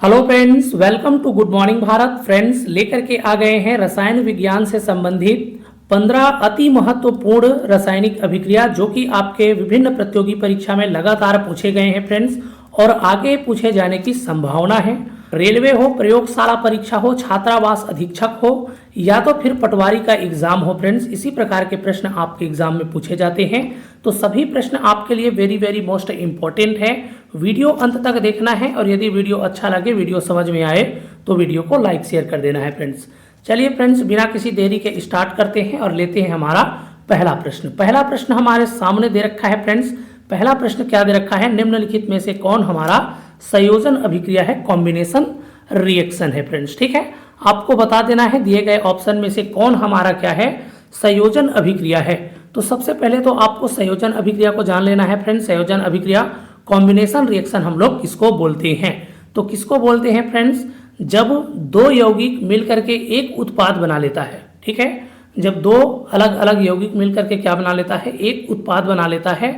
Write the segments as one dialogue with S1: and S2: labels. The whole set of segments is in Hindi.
S1: Hello friends, welcome to good morning Bharat. Friends, लेकर के आ गए हैं रसायन विज्ञान से संबंधित 15 अति महत्वपूर्ण रासायनिक अभिक्रिया जो कि आपके विभिन्न प्रतियोगी परीक्षा में लगातार पूछे गए हैं फ्रेंड्स, और आगे पूछे जाने की संभावना है। रेलवे हो, प्रयोगशाला परीक्षा हो, छात्रावास अधीक्षक हो या तो फिर पटवारी का एग्जाम हो फ्रेंड्स, इसी प्रकार के प्रश्न आपके एग्जाम में पूछे जाते हैं। तो सभी प्रश्न आपके लिए वेरी वेरी मोस्ट इंपॉर्टेंट है। वीडियो अंत तक देखना है और यदि वीडियो अच्छा लगे, वीडियो समझ में आए तो वीडियो को लाइक शेयर कर देना है फ्रेंड्स। चलिए फ्रेंड्स, बिना किसी देरी के स्टार्ट करते हैं और लेते हैं हमारा पहला प्रश्न। पहला प्रश्न हमारे सामने दे रखा है फ्रेंड्स। पहला प्रश्न क्या दे रखा है? निम्नलिखित में से कौन हमारा संयोजन अभिक्रिया है, कॉम्बिनेशन रिएक्शन है फ्रेंड्स। ठीक है, आपको बता देना है दिए गए ऑप्शन में से कौन हमारा क्या है, संयोजन अभिक्रिया है। तो सबसे पहले तो आपको संयोजन अभिक्रिया को जान लेना है फ्रेंड्स। संयोजन अभिक्रिया, कॉम्बिनेशन रिएक्शन हम लोग किसको बोलते हैं? तो किसको बोलते हैं फ्रेंड्स? जब दो यौगिक मिलकर के एक उत्पाद बना लेता है। ठीक है, जब दो अलग अलग यौगिक मिलकर के क्या बना लेता है, एक उत्पाद बना लेता है,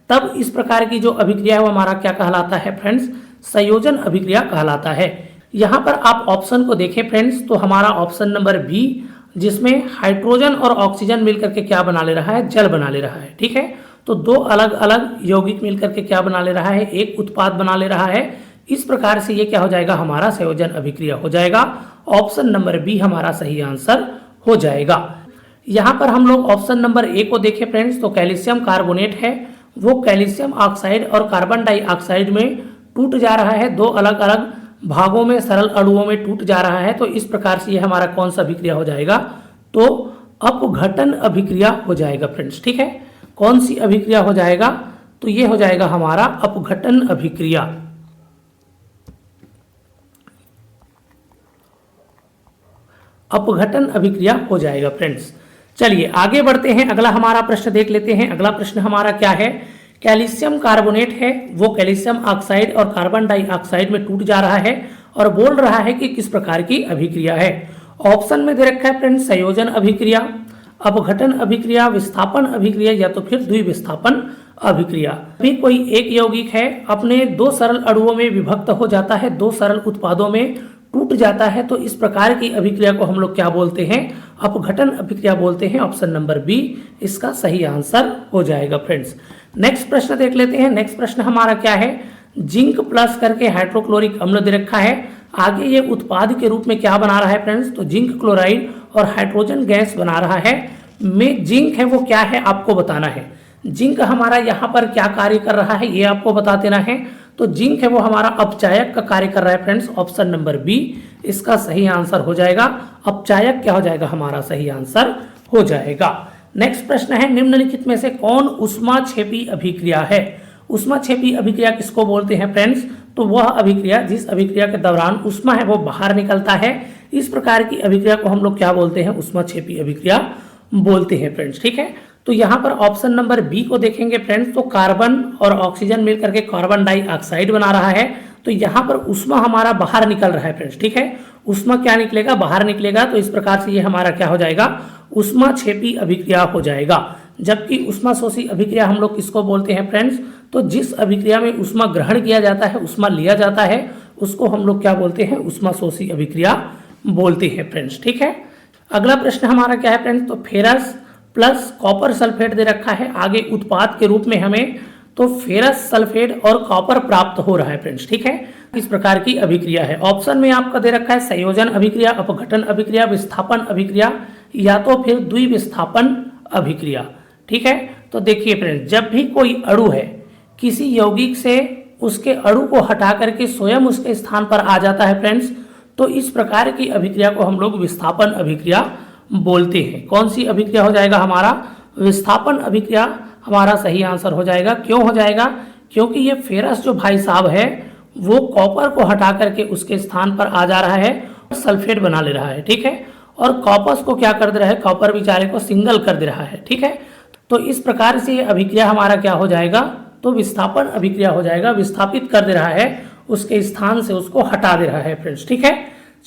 S1: तब इस प्रकार की जो अभिक्रिया है वो हमारा क्या कहलाता है फ्रेंड्स? संयोजन अभिक्रिया कहलाता है। यहाँ पर आप ऑप्शन को देखें फ्रेंड्स, तो हमारा ऑप्शन नंबर बी, जिसमें हाइड्रोजन और ऑक्सीजन मिलकर के क्या बना ले रहा है, जल बना ले रहा है। ठीक है, तो दो अलग अलग यौगिक मिलकर के क्या बना ले रहा है, एक उत्पाद बना ले रहा है। इस प्रकार से ये क्या हो जाएगा, हमारा संयोजन अभिक्रिया हो जाएगा। ऑप्शन नंबर बी हमारा सही आंसर हो जाएगा। यहाँ पर हम लोग ऑप्शन नंबर ए को देखें फ्रेंड्स, तो कैल्शियम कार्बोनेट है, वो कैल्शियम ऑक्साइड और कार्बन डाइऑक्साइड में टूट जा रहा है, दो अलग अलग भागों में सरल अणुओं में टूट जा रहा है। तो इस प्रकार से ये हमारा कौन सा अभिक्रिया हो जाएगा, तो अपघटन अभिक्रिया हो जाएगा फ्रेंड्स। ठीक है, कौन सी अभिक्रिया हो जाएगा, तो ये हो जाएगा हमारा अपघटन अभिक्रिया। अपघटन अभिक्रिया हो जाएगा फ्रेंड्स। चलिए आगे बढ़ते हैं, अगला हमारा प्रश्न देख लेते हैं। अगला प्रश्न हमारा क्या है? कैल्शियम कार्बोनेट है, वो कैल्शियम ऑक्साइड और कार्बन डाइऑक्साइड में टूट जा रहा है और बोल रहा है कि किस प्रकार की अभिक्रिया है। ऑप्शन में दे रखा है फ्रेंड्स, संयोजन अभिक्रिया, अपघटन अभिक्रिया, विस्थापन अभिक्रिया या तो फिर द्विविस्थापन अभिक्रिया। भी कोई एक यौगिक है, अपने दो सरल अणुओं में विभक्त हो जाता है, दो सरल उत्पादों में टूट जाता है, तो इस प्रकार की अभिक्रिया को हम लोग क्या बोलते हैं, अपघटन अभिक्रिया बोलते हैं। ऑप्शन नंबर बी इसका सही आंसर हो जाएगा फ्रेंड्स। नेक्स्ट प्रश्न देख लेते हैं। नेक्स्ट प्रश्न हमारा क्या है? जिंक प्लस करके हाइड्रोक्लोरिक अम्ल दे रखा है, आगे ये उत्पाद के रूप में क्या बना रहा है फ्रेंड्स, तो जिंक क्लोराइड और हाइड्रोजन गैस बना रहा है। में जिंक है वो क्या है आपको बताना है। जिंक हमारा यहाँ पर क्या कार्य कर रहा है ये आपको बता देना है। तो जिंक है वो हमारा अपचायक का कार्य कर रहा है फ्रेंड्स। ऑप्शन नंबर बी इसका सही आंसर हो जाएगा। अपचायक क्या हो जाएगा, हमारा सही आंसर हो जाएगा। नेक्स्ट प्रश्न है, निम्नलिखित में से कौन ऊष्माक्षेपी अभिक्रिया है? ऊष्माक्षेपी अभिक्रिया किसको बोलते हैं फ्रेंड्स? तो वह अभिक्रिया जिस अभिक्रिया के दौरान ऊष्मा है वो बाहर निकलता है, इस प्रकार की अभिक्रिया को हम लोग क्या बोलते हैं, ऊष्माक्षेपी अभिक्रिया बोलते हैं फ्रेंड्स। ठीक है, तो यहाँ पर ऑप्शन नंबर बी को देखेंगे फ्रेंड्स, तो कार्बन और ऑक्सीजन मिलकर के कार्बन डाइऑक्साइड बना रहा है, तो यहाँ पर ऊष्मा हमारा बाहर निकल रहा है फ्रेंड्स। ठीक है, ऊष्मा क्या निकलेगा, बाहर निकलेगा, तो इस प्रकार से ये हमारा क्या हो जाएगा, ऊष्माक्षेपी अभिक्रिया हो जाएगा। जबकि ऊष्माशोषी अभिक्रिया हम लोग किसको बोलते हैं फ्रेंड्स, तो जिस अभिक्रिया में ऊष्मा ग्रहण किया जाता है, ऊष्मा लिया जाता है, उसको हम लोग क्या बोलते हैं, ऊष्माशोषी अभिक्रिया बोलते हैं फ्रेंड्स। ठीक है, अगला प्रश्न हमारा क्या है फ्रेंड्स, तो फेरस प्लस कॉपर सल्फेट दे रखा है, आगे उत्पाद के रूप में हमें तो फेरस सल्फेट और कॉपर प्राप्त हो रहा है फ्रेंड्स। ठीक है, इस प्रकार की अभिक्रिया है। ऑप्शन में आपका दे रखा है संयोजन अभिक्रिया, अपघटन अभिक्रिया, विस्थापन अभिक्रिया या तो फिर द्विविस्थापन अभिक्रिया। ठीक है, तो देखिए फ्रेंड्स, जब भी कोई अणु है किसी यौगिक से उसके अणु को हटा करके स्वयं उसके स्थान पर आ जाता है फ्रेंड्स, तो इस प्रकार की अभिक्रिया को हम लोग विस्थापन अभिक्रिया बोलते हैं। कौन सी अभिक्रिया हो जाएगा, हमारा विस्थापन अभिक्रिया हमारा सही आंसर हो जाएगा। क्यों हो जाएगा, क्योंकि ये फेरस जो भाई साहब है वो कॉपर को हटा करके उसके स्थान पर आ जा रहा है, सल्फेट बना ले रहा है। ठीक है, और कॉपर्स को क्या कर दे रहा है, कॉपर बेचारे को सिंगल कर दे रहा है। ठीक है, तो इस प्रकार से ये अभिक्रिया हमारा क्या हो जाएगा, तो विस्थापन अभिक्रिया हो जाएगा। विस्थापित कर दे रहा है, उसके स्थान से उसको हटा दे रहा है फ्रेंड्स। ठीक है,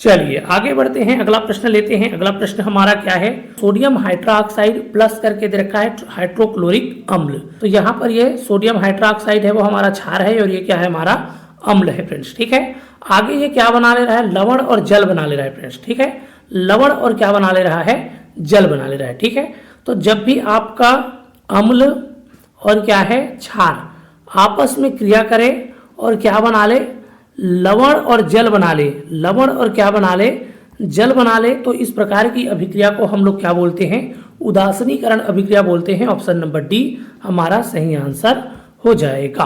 S1: चलिए आगे बढ़ते हैं, अगला प्रश्न लेते हैं। अगला प्रश्न हमारा क्या है, सोडियम हाइड्रोक्साइड प्लस करके दे रखा है हाइड्रोक्लोरिक अम्ल। तो यहाँ पर ये सोडियम हाइड्रोक्साइड है वो हमारा क्षार है और ये क्या है, हमारा अम्ल है फ्रेंड्स। ठीक है, आगे ये क्या बना ले रहा है, लवण और जल बना ले रहा है फ्रेंड्स। ठीक है, लवण और क्या बना ले रहा है, जल बना ले रहा है। ठीक है, तो जब भी आपका अम्ल और क्या है, क्षार आपस में क्रिया करे और क्या बना ले, लवण और जल बना ले, लवण और क्या बना ले, जल बना ले, तो इस प्रकार की अभिक्रिया को हम लोग क्या बोलते हैं, उदासीनीकरण अभिक्रिया बोलते हैं। ऑप्शन नंबर डी हमारा सही आंसर हो जाएगा।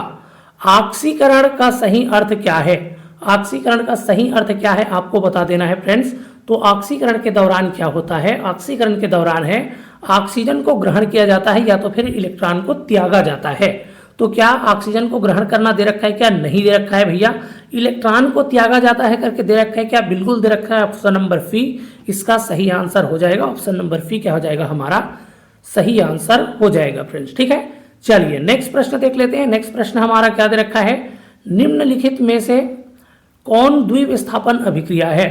S1: ऑक्सीकरण का सही अर्थ क्या है, ऑक्सीकरण का सही अर्थ क्या है आपको बता देना है फ्रेंड्स। तो ऑक्सीकरण के दौरान क्या होता है, ऑक्सीकरण के दौरान है ऑक्सीजन को ग्रहण किया जाता है या तो फिर इलेक्ट्रॉन को त्यागा जाता है। तो क्या ऑक्सीजन को ग्रहण करना दे रखा है, क्या नहीं दे रखा है भैया, इलेक्ट्रॉन को त्यागा जाता है करके दे रखा है, क्या बिल्कुल दे रखा है। ऑप्शन नंबर सी इसका सही आंसर हो जाएगा। ऑप्शन नंबर सी क्या हो जाएगा, हमारा सही आंसर हो जाएगा फ्रेंड्स। ठीक है, चलिए नेक्स्ट प्रश्न देख लेते हैं। नेक्स्ट प्रश्न हमारा क्या दे रखा है, निम्नलिखित में से कौन द्विविस्थापन अभिक्रिया है।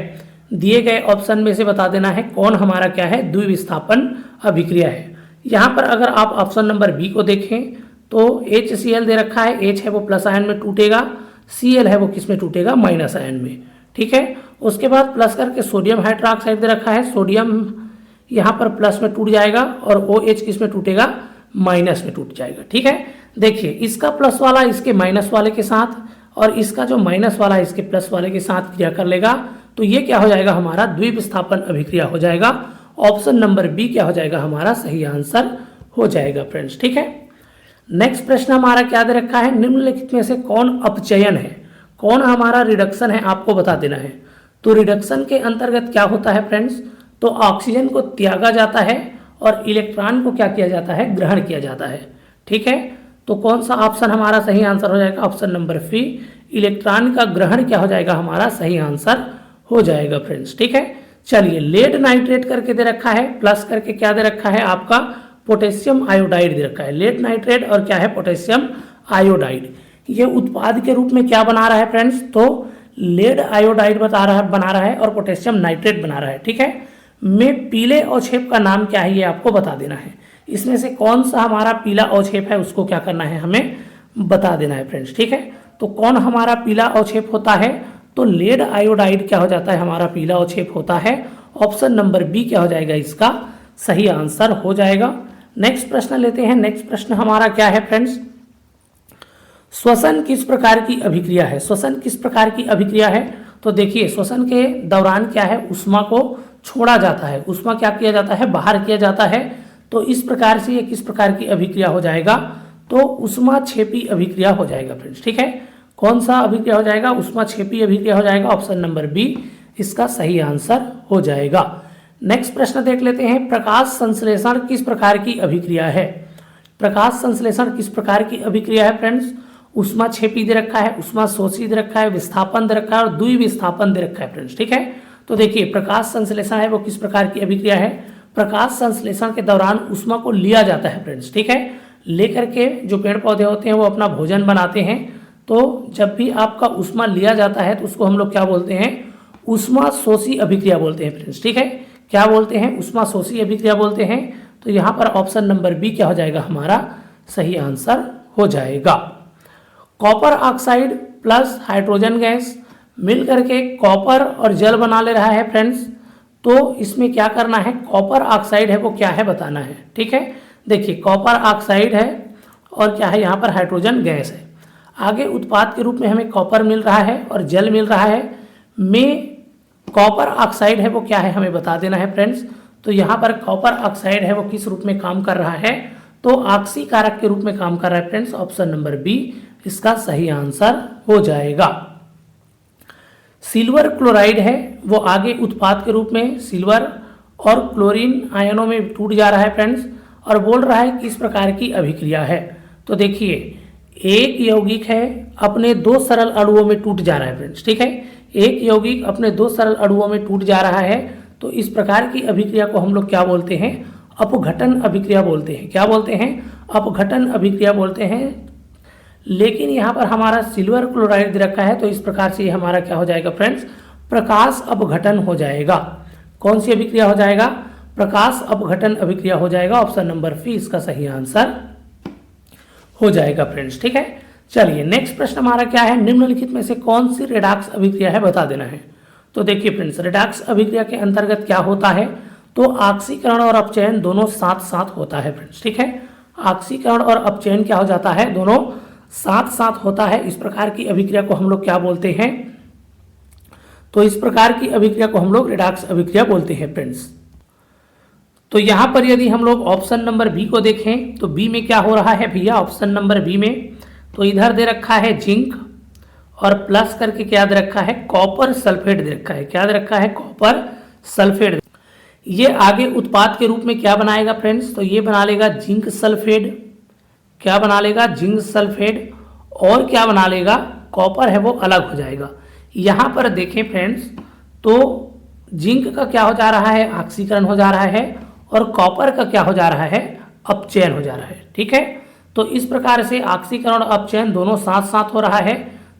S1: दिए गए ऑप्शन में से बता देना है कौन हमारा क्या है, द्विविस्थापन अभिक्रिया है। यहाँ पर अगर आप ऑप्शन नंबर बी को देखें तो HCl दे रखा है, H है वो प्लस आयन में टूटेगा, Cl है वो किस में टूटेगा, माइनस आयन में। ठीक है, उसके बाद प्लस करके सोडियम हाइड्रोक्साइड दे रखा है, सोडियम यहाँ पर प्लस में टूट जाएगा और OH किस में टूटेगा, माइनस में टूट जाएगा। ठीक है, देखिए इसका प्लस वाला इसके माइनस वाले के साथ और इसका जो माइनस वाला इसके प्लस वाले के साथ क्रिया कर लेगा, तो ये क्या हो जाएगा, हमारा द्विविस्थापन अभिक्रिया हो जाएगा। ऑप्शन नंबर बी क्या हो जाएगा, हमारा सही आंसर हो जाएगा फ्रेंड्स। ठीक है, नेक्स्ट प्रश्न हमारा क्या दे रखा है, निम्नलिखित में से कौन अपचयन है, कौन हमारा रिडक्शन है आपको बता देना है। तो रिडक्शन के अंतर्गत क्या होता है फ्रेंड्स, तो ऑक्सीजन को त्यागा जाता है और इलेक्ट्रॉन को क्या किया जाता है, ग्रहण किया जाता है। ठीक है, तो कौन सा ऑप्शन हमारा सही आंसर हो जाएगा, ऑप्शन नंबर सी इलेक्ट्रॉन का ग्रहण क्या हो जाएगा, हमारा सही आंसर हो जाएगा फ्रेंड्स। ठीक है, चलिए लेड नाइट्रेट करके दे रखा है, प्लस करके क्या दे रखा है आपका पोटेशियम आयोडाइड दे रखा है। लेड नाइट्रेट और क्या है, पोटेशियम आयोडाइड। ये उत्पाद के रूप में क्या बना रहा है फ्रेंड्स, तो लेड आयोडाइड बना रहा है और पोटेशियम नाइट्रेट बना रहा है। ठीक है, में पीले अवक्षेप का नाम क्या है ये आपको बता देना है। इसमें से कौन सा हमारा पीला अवक्षेप है उसको क्या करना है, हमें बता देना है फ्रेंड्स। ठीक है, तो कौन हमारा पीला अवक्षेप होता है, तो लेड आयोडाइड क्या हो जाता है, हमारा पीला अवक्षेप होता है। ऑप्शन नंबर बी क्या हो जाएगा, इसका सही आंसर हो जाएगा। नेक्स्ट प्रश्न लेते हैं। नेक्स्ट प्रश्न हमारा क्या है फ्रेंड्स, श्वसन किस प्रकार की अभिक्रिया है, श्वसन किस प्रकार की अभिक्रिया है। तो देखिए श्वसन के दौरान क्या है, ऊष्मा को छोड़ा जाता है, ऊष्मा क्या किया जाता है, बाहर किया जाता है। तो इस प्रकार से ये किस प्रकार की अभिक्रिया हो जाएगा, तो ऊष्मा क्षेपी अभिक्रिया हो जाएगा फ्रेंड्स। ठीक है, कौन सा अभिक्रिया हो जाएगा, ऊष्मा क्षेपी अभिक्रिया हो जाएगा। ऑप्शन नंबर बी इसका सही आंसर हो जाएगा। नेक्स्ट प्रश्न देख लेते हैं, प्रकाश संश्लेषण किस प्रकार की अभिक्रिया है। प्रकाश संश्लेषण किस प्रकार की अभिक्रिया है फ्रेंड्स, ऊष्मा क्षेपी दे रखा है, ऊष्मा शोषी दे रखा है, विस्थापन दे रखा है और द्विविस्थापन दे रखा है फ्रेंड्स। ठीक है, तो देखिए प्रकाश संश्लेषण है वो किस प्रकार की अभिक्रिया है, प्रकाश संश्लेषण के दौरान ऊष्मा को लिया जाता है फ्रेंड्स। ठीक है, लेकर के जो पेड़ पौधे होते हैं वो अपना भोजन बनाते हैं। तो जब भी आपका ऊष्मा लिया जाता है तो उसको हम लोग क्या बोलते हैं, ऊष्मा शोषी अभिक्रिया बोलते हैं फ्रेंड्स। ठीक है, क्या बोलते हैं, ऊष्मा शोषी अभिक्रिया बोलते हैं। तो यहाँ पर ऑप्शन नंबर बी क्या हो जाएगा, हमारा सही आंसर हो जाएगा। Copper oxide plus hydrogen gas मिल करके कॉपर और जल बना ले रहा है फ्रेंड्स। तो इसमें क्या करना है, कॉपर ऑक्साइड है वो क्या है बताना है। ठीक है, देखिए कॉपर ऑक्साइड है और क्या है, यहाँ पर हाइड्रोजन गैस है। आगे उत्पाद के रूप में हमें कॉपर मिल रहा है और जल मिल रहा है। में कॉपर ऑक्साइड है वो क्या है, हमें बता देना है फ्रेंड्स। तो यहाँ पर कॉपर ऑक्साइड है वो किस रूप में काम कर रहा है, तो ऑक्सीकारक के रूप में काम कर रहा है फ्रेंड्स। ऑप्शन नंबर बी इसका सही आंसर हो जाएगा। सिल्वर क्लोराइड है वो आगे उत्पाद के रूप में सिल्वर और क्लोरीन आयनों में टूट जा रहा है फ्रेंड्स, और बोल रहा है किस प्रकार की अभिक्रिया है। तो देखिए एक यौगिक है अपने दो सरल अणुओं में टूट जा रहा है फ्रेंड्स। ठीक है, एक यौगिक अपने दो सरल अणुओं में टूट जा रहा है। तो इस प्रकार की अभिक्रिया को हम लोग क्या बोलते हैं, अपघटन अभिक्रिया बोलते हैं। क्या बोलते हैं, अपघटन अभिक्रिया बोलते हैं। लेकिन यहाँ पर हमारा सिल्वर क्लोराइड दे रखा है, तो इस प्रकार से हमारा क्या हो जाएगा फ्रेंड्स, प्रकाश अपघटन हो जाएगा। कौन सी अभिक्रिया हो जाएगा, प्रकाश अपघटन अभिक्रिया हो जाएगा। ऑप्शन नंबर सी इसका सही आंसर हो जाएगा फ्रेंड्स। ठीक है, चलिए नेक्स्ट प्रश्न हमारा क्या है, निम्नलिखित में से कौन सी रेडॉक्स अभिक्रिया है बता देना है। तो देखिए फ्रेंड्स, रेडॉक्स अभिक्रिया के अंतर्गत क्या होता है, तो ऑक्सीकरण और अपचयन दोनों साथ साथ होता है फ्रेंड्स, ठीक है। ऑक्सीकरण और अपचयन क्या हो जाता है, दोनों साथ साथ होता है। इस प्रकार की अभिक्रिया को हम लोग क्या बोलते हैं, तो इस प्रकार की अभिक्रिया को हम लोग रेडॉक्स अभिक्रिया बोलते हैं फ्रेंड्स। तो यहाँ पर यदि हम लोग ऑप्शन नंबर बी को देखें तो बी में क्या हो रहा है भैया, ऑप्शन नंबर बी में तो इधर दे रखा है जिंक और प्लस करके क्या दे रखा है, कॉपर सल्फेट दे रखा है। क्या दे रखा है, कॉपर सल्फेट। ये आगे उत्पाद के रूप में क्या बनाएगा फ्रेंड्स, तो ये बना लेगा जिंक सल्फेट। क्या बना लेगा, जिंक सल्फेट। और क्या बना लेगा, कॉपर है वो अलग हो जाएगा। यहाँ पर देखें फ्रेंड्स, तो जिंक का क्या हो जा रहा है, ऑक्सीकरण हो जा रहा है, और कॉपर का क्या हो जा रहा है, अपचयन हो जा रहा है, ठीक है। तो इस प्रकार से ऑक्सीकरण और अपचयन दोनों साथ साथ हो रहा है।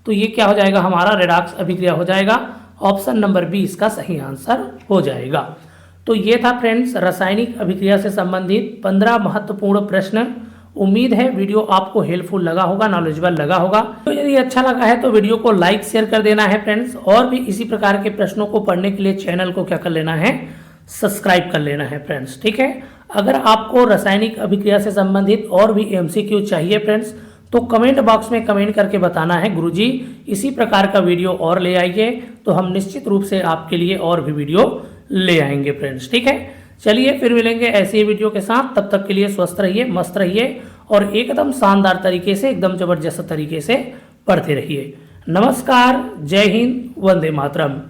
S1: तो ये क्या हो जाएगा, हमारा रेडॉक्स अभिक्रिया हो जाएगा। ऑप्शन नंबर बी इसका सही आंसर हो जाएगा। तो ये था फ्रेंड्स रासायनिक अभिक्रिया से संबंधित 15 महत्वपूर्ण प्रश्न। उम्मीद है वीडियो आपको हेल्पफुल लगा होगा, नॉलेजेबल लगा होगा। तो यदि अच्छा लगा है तो वीडियो को लाइक शेयर कर देना है फ्रेंड्स। और भी इसी प्रकार के प्रश्नों को पढ़ने के लिए चैनल को क्या कर लेना है, सब्सक्राइब कर लेना है फ्रेंड्स, ठीक है। अगर आपको रासायनिक अभिक्रिया से संबंधित और भी एमसीक्यू चाहिए फ्रेंड्स, तो कमेंट बॉक्स में कमेंट करके बताना है, गुरुजी इसी प्रकार का वीडियो और ले आइए, तो हम निश्चित रूप से आपके लिए और भी वीडियो ले आएंगे फ्रेंड्स, ठीक है। चलिए फिर मिलेंगे ऐसे ही वीडियो के साथ, तब तक के लिए स्वस्थ रहिए, मस्त रहिए और एकदम शानदार तरीके से, एकदम जबरदस्त तरीके से पढ़ते रहिए। नमस्कार, जय हिंद, वंदे मातरम।